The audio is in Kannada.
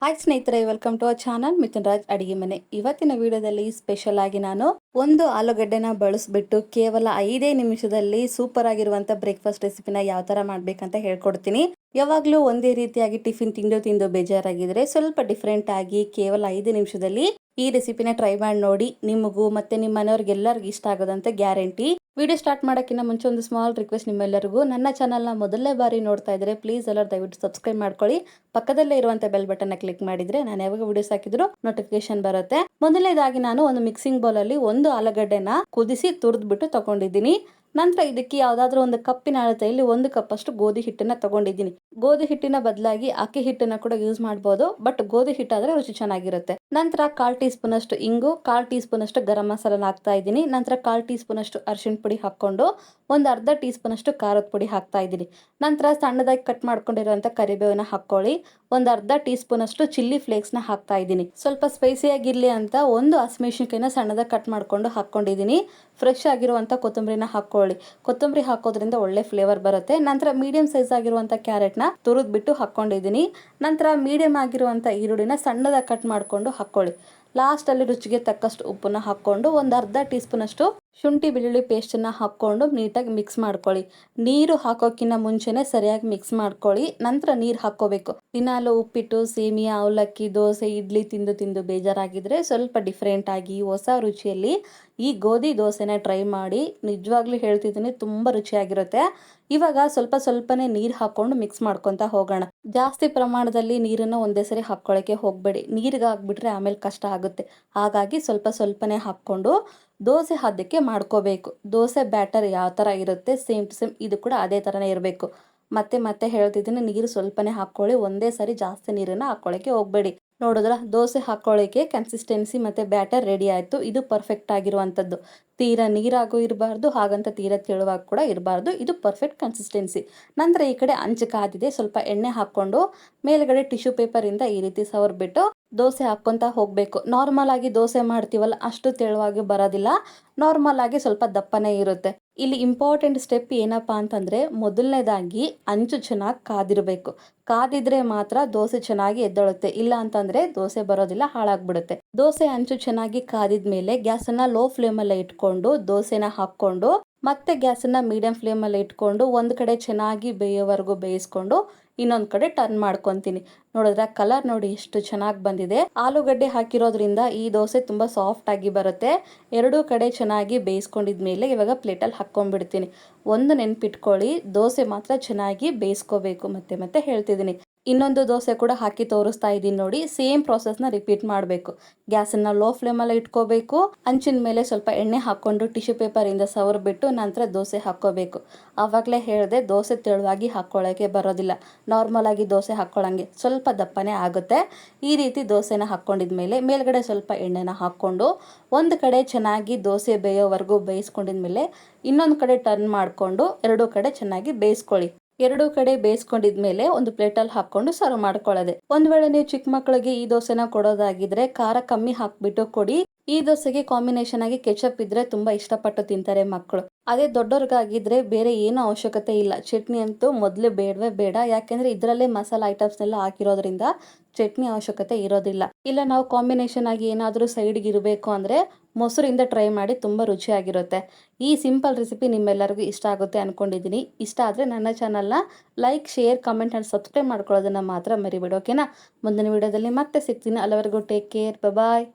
ಹಾಯ್ ಸ್ನೇಹಿತರೆ, welcome to our channel Mithun Raj ಅಡಿಗೆ ಮನೆ. ಇವತ್ತಿನ ವಿಡಿಯೋದಲ್ಲಿ ಸ್ಪೆಷಲ್ ಆಗಿ ನಾನು ಒಂದು ಆಲೂಗಡ್ಡೆನ ಬಳಸ್ಬಿಟ್ಟು ಕೇವಲ 5 ನಿಮಿಷದಲ್ಲಿ ಸೂಪರ್ ಆಗಿರುವಂತ ಬ್ರೇಕ್ಫಾಸ್ಟ್ ರೆಸಿಪಿನ ಯಾವ ತರ ಮಾಡ್ಬೇಕಂತ ಹೇಳ್ಕೊಡ್ತೀನಿ. ಯಾವಾಗ್ಲೂ ಒಂದೇ ರೀತಿಯಾಗಿ ಟಿಫಿನ್ ತಿಂದು ಬೇಜಾರಾಗಿದ್ರೆ ಸ್ವಲ್ಪ ಡಿಫ್ರೆಂಟ್ ಆಗಿ ಕೇವಲ 5 ನಿಮಿಷದಲ್ಲಿ ಈ ರೆಸಿಪಿನ ಟ್ರೈ ಮಾಡಿ ನೋಡಿ. ನಿಮಗೂ ಮತ್ತೆ ನಿಮ್ಮ ಮನೆಯವ್ರಿಗೆಲ್ಲರಿಗೂ ಇಷ್ಟ ಆಗೋದಂತ ಗ್ಯಾರಂಟಿ. ವಿಡಿಯೋ ಸ್ಟಾರ್ಟ್ ಮಾಡೋಕ್ಕಿಂತ ಮುಂಚೆ ಒಂದು ಸ್ಮಾಲ್ ರಿಕ್ವೆಸ್ಟ್ ನಿಮ್ಮೆಲ್ಲರಿಗೂ. ನನ್ನ ಚಾನಲ್ನ ಮೊದಲನೇ ಬಾರಿ ನೋಡ್ತಾ ಇದ್ರೆ ಪ್ಲೀಸ್ ಎಲ್ಲರೂ ದಯವಿಟ್ಟು ಸಬ್ಸ್ಕ್ರೈಬ್ ಮಾಡ್ಕೊಳ್ಳಿ. ಪಕ್ಕದಲ್ಲೇ ಇರುವಂತ ಬೆಲ್ ಬಟನ್ ಕ್ಲಿಕ್ ಮಾಡಿದ್ರೆ ನಾನು ಯಾವಾಗ ವಿಡಿಯೋಸ್ ಹಾಕಿದ್ರು ನೋಟಿಫಿಕೇಶನ್ ಬರುತ್ತೆ. ಮೊದಲನೇದಾಗಿ ನಾನು ಒಂದು ಮಿಕ್ಸಿಂಗ್ ಬೌಲ್ ಅಲ್ಲಿ ಒಂದು ಆಲೂಗಡ್ಡೆನ ಕುದಿಸಿ ತುರಿದ್ಬಿಟ್ಟು ತಗೊಂಡಿದ್ದೀನಿ. ನಂತರ ಇದಕ್ಕೆ ಯಾವ್ದಾದ್ರು ಒಂದು ಕಪ್ಪಿನ ಅಳತೆಯಲ್ಲಿ 1 ಕಪ್ ಅಷ್ಟು ಗೋಧಿ ಹಿಟ್ಟನ್ನ ತಗೊಂಡಿದ್ದೀನಿ. ಗೋಧಿ ಹಿಟ್ಟಿನ ಬದಲಾಗಿ ಅಕ್ಕಿ ಹಿಟ್ಟನ್ನ ಕೂಡ ಯೂಸ್ ಮಾಡಬಹುದು, ಬಟ್ ಗೋಧಿ ಹಿಟ್ಟಾದ್ರೆ ರುಚಿ ಚೆನ್ನಾಗಿರುತ್ತೆ. ನಂತರ 1/4 ಟೀ ಸ್ಪೂನ್ ಅಷ್ಟು ಇಂಗು, 1/4 ಟೀ ಸ್ಪೂನ್ ಅಷ್ಟು ಗರಂ ಮಸಾಲ ಹಾಕ್ತಾ ಇದ್ದೀನಿ. ನಂತರ 1/4 ಟೀ ಸ್ಪೂನ್ ಅಷ್ಟು ಅರಿಶಿಣ ಪುಡಿ ಹಾಕೊಂಡು ಒಂದು ಅರ್ಧ ಟೀ ಸ್ಪೂನ್ ಅಷ್ಟು ಖಾರದ ಪುಡಿ ಹಾಕ್ತಾ ಇದ್ದೀನಿ. ನಂತರ ಸಣ್ಣದಾಗಿ ಕಟ್ ಮಾಡ್ಕೊಂಡಿರುವಂತ ಕರಿಬೇವನ್ನ ಹಾಕೊಳ್ಳಿ. ಒಂದು ಅರ್ಧ ಟೀ ಸ್ಪೂನ್ ಅಷ್ಟು ಚಿಲ್ಲಿ ಫ್ಲೇಕ್ಸ್ ನ ಹಾಕ್ತಾ ಇದ್ದೀನಿ. ಸ್ವಲ್ಪ ಸ್ಪೈಸಿ ಆಗಿರ್ಲಿ ಅಂತ ಒಂದು ಹಸಿಮೆಣಸಿನಕಾಯಿನ ಸಣ್ಣದಾಗಿ ಕಟ್ ಮಾಡ್ಕೊಂಡು ಹಾಕೊಂಡಿದ್ದೀನಿ. ಫ್ರೆಶ್ ಆಗಿರುವಂತ ಕೊತ್ತಂಬರಿನ ಹಾಕೊಳ್ಳಿ. ಕೊತ್ತಂಬರಿ ಹಾಕೋದ್ರಿಂದ ಒಳ್ಳೆ ಫ್ಲೇವರ್ ಬರುತ್ತೆ. ನಂತರ ಮೀಡಿಯಂ ಸೈಜ್ ಆಗಿರುವಂತ ಕ್ಯಾರೆಟ್ ನ ತುರಿದ್ಬಿಟ್ಟು ಹಾಕೊಂಡಿದ್ದೀನಿ. ನಂತರ ಮೀಡಿಯಂ ಆಗಿರುವಂತ ಈರುಳ್ಳಿನ ಸಣ್ಣದಾಗಿ ಕಟ್ ಮಾಡ್ಕೊಂಡು ಹಾಕೊಳ್ಳಿ. ಲಾಸ್ಟ್ ಅಲ್ಲಿ ರುಚಿಗೆ ತಕ್ಕಷ್ಟು ಉಪ್ಪನ್ನ ಹಾಕೊಂಡು ಒಂದು ಅರ್ಧ ಟೀ ಸ್ಪೂನ್ ಅಷ್ಟು ಶುಂಠಿ ಬೆಳ್ಳುಳ್ಳಿ ಪೇಸ್ಟ್ ಅನ್ನ ಹಾಕೊಂಡು ನೀಟಾಗಿ ಮಿಕ್ಸ್ ಮಾಡ್ಕೊಳ್ಳಿ. ನೀರು ಹಾಕೋಕ್ಕಿಂತ ಮುಂಚೆನೆ ಸರಿಯಾಗಿ ಮಿಕ್ಸ್ ಮಾಡ್ಕೊಳ್ಳಿ. ನಂತರ ನೀರು ಹಾಕೋಬೇಕು. ದಿನಾಲು ಉಪ್ಪಿಟ್ಟು, ಸೇಮಿಯಾ, ಅವಲಕ್ಕಿ, ದೋಸೆ, ಇಡ್ಲಿ ತಿಂದು ಬೇಜಾರಾಗಿದ್ರೆ ಸ್ವಲ್ಪ ಡಿಫ್ರೆಂಟ್ ಆಗಿ ಹೊಸ ರುಚಿಯಲ್ಲಿ ಈ ಗೋಧಿ ದೋಸೆನ ಟ್ರೈ ಮಾಡಿ. ನಿಜವಾಗ್ಲೂ ಹೇಳ್ತಿದ್ದೀನಿ, ತುಂಬಾ ರುಚಿಯಾಗಿರುತ್ತೆ. ಇವಾಗ ಸ್ವಲ್ಪನೇ ನೀರು ಹಾಕೊಂಡು ಮಿಕ್ಸ್ ಮಾಡ್ಕೊಂತ ಹೋಗೋಣ. ಜಾಸ್ತಿ ಪ್ರಮಾಣದಲ್ಲಿ ನೀರನ್ನ ಒಂದೇ ಸರಿ ಹಾಕೊಳ್ಳಕ್ಕೆ ಹೋಗ್ಬೇಡಿ. ನೀರಿಗೆ ಹಾಕ್ಬಿಟ್ರೆ ಆಮೇಲೆ ಕಷ್ಟ ಆಗುತ್ತೆ. ಹಾಗಾಗಿ ಸ್ವಲ್ಪನೇ ಹಾಕೊಂಡು ದೋಸೆ ಹದಕ್ಕೆ ಮಾಡ್ಕೋಬೇಕು. ದೋಸೆ ಬ್ಯಾಟರ್ ಯಾವ ತರ ಇರುತ್ತೆ ಸೇಮ್ ಟು ಸೇಮ್ ಇದು ಕೂಡ ಅದೇ ತರನೇ ಇರಬೇಕು. ಮತ್ತೆ ಹೇಳ್ತಿದ್ದೀನಿ, ನೀರು ಸ್ವಲ್ಪನೇ ಹಾಕೊಳ್ಳಿ. ಒಂದೇ ಸರಿ ಜಾಸ್ತಿ ನೀರನ್ನ ಹಾಕೊಳ್ಳಕ್ಕೆ ಹೋಗ್ಬೇಡಿ. ನೋಡಿದ್ರ, ದೋಸೆ ಹಾಕೊಳ್ಳಿಕ್ಕೆ ಕನ್ಸಿಸ್ಟೆನ್ಸಿ ಮತ್ತೆ ಬ್ಯಾಟರ್ ರೆಡಿ ಆಯ್ತು. ಇದು ಪರ್ಫೆಕ್ಟ್ ಆಗಿರುವಂತದ್ದು. ತೀರಾ ನೀರಾಗೂ ಇರಬಾರ್ದು, ಹಾಗಂತ ತೀರಾ ತೆಳುವಾಗಿ ಕೂಡ ಇರಬಾರ್ದು. ಇದು ಪರ್ಫೆಕ್ಟ್ ಕನ್ಸಿಸ್ಟೆನ್ಸಿ. ನಂತರ ಈ ಕಡೆ ಅಂಚು ಕಾದಿದೆ, ಸ್ವಲ್ಪ ಎಣ್ಣೆ ಹಾಕೊಂಡು ಮೇಲ್ಗಡೆ ಟಿಶ್ಯೂ ಪೇಪರ್ ಇಂದ ಈ ರೀತಿ ಸವರ್ಬಿಟ್ಟು ದೋಸೆ ಹಾಕೊಂತ ಹೋಗ್ಬೇಕು. ನಾರ್ಮಲ್ ಆಗಿ ದೋಸೆ ಮಾಡ್ತೀವಲ್ಲ, ಅಷ್ಟು ತೆಳುವಾಗಿ ಬರೋದಿಲ್ಲ. ನಾರ್ಮಲ್ ಆಗಿ ಸ್ವಲ್ಪ ದಪ್ಪನೇ ಇರುತ್ತೆ. ಇಲ್ಲಿ ಇಂಪಾರ್ಟೆಂಟ್ ಸ್ಟೆಪ್ ಏನಪ್ಪಾ ಅಂತಂದ್ರೆ, ಮೊದಲನೇದಾಗಿ ಅಂಚು ಚೆನ್ನಾಗಿ ಕಾದಿರಬೇಕು. ಕಾದಿದ್ರೆ ಮಾತ್ರ ದೋಸೆ ಚೆನ್ನಾಗಿ ಎದ್ದಳುತ್ತೆ. ಇಲ್ಲ ಅಂತಂದ್ರೆ ದೋಸೆ ಬರೋದಿಲ್ಲ, ಹಾಳಾಗ್ಬಿಡುತ್ತೆ. ದೋಸೆ ಅಂಚು ಚೆನ್ನಾಗಿ ಕಾದಿದ್ಮೇಲೆ ಗ್ಯಾಸನ್ನ ಲೋ ಫ್ಲೇಮ್ ಅಲ್ಲೇ ಇಟ್ಕೊಂಡು ದೋಸೆನ ಹಾಕೊಂಡು ಮತ್ತೆ ಗ್ಯಾಸನ್ನ ಮೀಡಿಯಂ ಫ್ಲೇಮ್ ಅಲ್ಲಿ ಇಟ್ಕೊಂಡು ಒಂದ್ ಕಡೆ ಚೆನ್ನಾಗಿ ಬೇಯೋವರೆಗೂ ಬೇಯಿಸ್ಕೊಂಡು ಇನ್ನೊಂದ್ ಕಡೆ ಟರ್ನ್ ಮಾಡ್ಕೊಂತೀನಿ. ನೋಡಿದ್ರೆ ಕಲರ್ ನೋಡಿ ಎಷ್ಟು ಚೆನ್ನಾಗಿ ಬಂದಿದೆ. ಆಲೂಗಡ್ಡೆ ಹಾಕಿರೋದ್ರಿಂದ ಈ ದೋಸೆ ತುಂಬಾ ಸಾಫ್ಟ್ ಆಗಿ ಬರುತ್ತೆ. ಎರಡೂ ಕಡೆ ಚೆನ್ನಾಗಿ ಬೇಯಿಸ್ಕೊಂಡಿದ್ಮೇಲೆ ಇವಾಗ ಪ್ಲೇಟಲ್ಲಿ ಹಾಕೊಂಡ್ಬಿಡ್ತೀನಿ. ಒಂದು ನೆನ್ಪಿಟ್ಕೊಳ್ಳಿ, ದೋಸೆ ಮಾತ್ರ ಚೆನ್ನಾಗಿ ಬೇಯಿಸ್ಕೋಬೇಕು. ಮತ್ತೆ ಹೇಳ್ತಿದ್ದೀನಿ. ಇನ್ನೊಂದು ದೋಸೆ ಕೂಡ ಹಾಕಿ ತೋರಿಸ್ತಾ ಇದ್ದೀನಿ ನೋಡಿ. ಸೇಮ್ ಪ್ರಾಸೆಸ್ನ ರಿಪೀಟ್ ಮಾಡಬೇಕು. ಗ್ಯಾಸನ್ನ ಲೋ ಫ್ಲೇಮಲ್ಲಿ ಇಟ್ಕೋಬೇಕು. ಅಂಚಿನ ಮೇಲೆ ಸ್ವಲ್ಪ ಎಣ್ಣೆ ಹಾಕೊಂಡು ಟಿಶ್ಯೂ ಪೇಪರ್ ಇಂದ ಸವರ್ಬಿಟ್ಟು ನಂತರ ದೋಸೆ ಹಾಕೋಬೇಕು. ಆವಾಗಲೇ ಹೇಳಿದೆ, ದೋಸೆ ತೆಳುವಾಗಿ ಹಾಕೊಳ್ಳೋಕೆ ಬರೋದಿಲ್ಲ. ನಾರ್ಮಲ್ ಆಗಿ ದೋಸೆ ಹಾಕೊಳ್ಳಂಗೆ ಸ್ವಲ್ಪ ದಪ್ಪನೇ ಆಗುತ್ತೆ. ಈ ರೀತಿ ದೋಸೆನ ಹಾಕೊಂಡಿದ್ಮೇಲೆ ಮೇಲ್ಗಡೆ ಸ್ವಲ್ಪ ಎಣ್ಣೆನ ಹಾಕೊಂಡು ಒಂದು ಕಡೆ ಚೆನ್ನಾಗಿ ದೋಸೆ ಬೇಯೋವರೆಗೂ ಬೇಯಿಸ್ಕೊಂಡಿದ್ಮೇಲೆ ಇನ್ನೊಂದು ಕಡೆ ಟರ್ನ್ ಮಾಡಿಕೊಂಡು ಎರಡೂ ಕಡೆ ಚೆನ್ನಾಗಿ ಬೇಯಿಸ್ಕೊಳ್ಳಿ. ಎರಡೂ ಕಡೆ ಬೇಯಿಸ್ಕೊಂಡಿದ್ಮೇಲೆ ಒಂದು ಪ್ಲೇಟಲ್ಲಿ ಹಾಕೊಂಡು ಸರ್ವ್ ಮಾಡ್ಕೊಳ್ಳೋದೆ. ಒಂದ್ ವೇಳೆ ನೀವು ಚಿಕ್ಕ ಮಕ್ಕಳಿಗೆ ಈ ದೋಸೆನ ಕೊಡೋದಾಗಿದ್ರೆ ಖಾರ ಕಮ್ಮಿ ಹಾಕ್ಬಿಟ್ಟು ಕೊಡಿ. ಈ ದೋಸೆಗೆ ಕಾಂಬಿನೇಷನ್ ಆಗಿ ಕೆಚಪ್ ಇದ್ರೆ ತುಂಬಾ ಇಷ್ಟಪಟ್ಟು ತಿಂತಾರೆ ಮಕ್ಕಳು. ಅದೇ ದೊಡ್ಡವ್ರಿಗಾಗಿದ್ರೆ ಬೇರೆ ಏನೂ ಅವಶ್ಯಕತೆ ಇಲ್ಲ. ಚಟ್ನಿ ಅಂತೂ ಮೊದಲು ಬೇಡವೇ ಬೇಡ. ಯಾಕೆಂದ್ರೆ ಇದರಲ್ಲೇ ಮಸಾಲ ಐಟಮ್ಸ್ನೆಲ್ಲ ಹಾಕಿರೋದ್ರಿಂದ ಚಟ್ನಿ ಅವಶ್ಯಕತೆ ಇರೋದಿಲ್ಲ. ಇಲ್ಲ ನಾವು ಕಾಂಬಿನೇಷನ್ ಆಗಿ ಏನಾದರೂ ಸೈಡ್ಗೆ ಇರಬೇಕು ಅಂದ್ರೆ ಮೊಸರಿಂದ ಟ್ರೈ ಮಾಡಿ, ತುಂಬಾ ರುಚಿಯಾಗಿರುತ್ತೆ. ಈ ಸಿಂಪಲ್ ರೆಸಿಪಿ ನಿಮ್ಮೆಲ್ಲರಿಗೂ ಇಷ್ಟ ಆಗುತ್ತೆ ಅನ್ಕೊಂಡಿದ್ದೀನಿ. ಇಷ್ಟ ಆದರೆ ನನ್ನ ಚಾನಲ್ನ like, share, comment and subscribe ಮಾಡ್ಕೊಳ್ಳೋದನ್ನ ಮಾತ್ರ ಮರಿಬೇಡಿ. ಓಕೆನಾ? ಮುಂದಿನ ವಿಡಿಯೋದಲ್ಲಿ ಮತ್ತೆ ಸಿಗ್ತೀನಿ. ಅಲ್ಲಿವರೆಗೂ ಟೇಕ್ ಕೇರ್, ಬಾಯ್.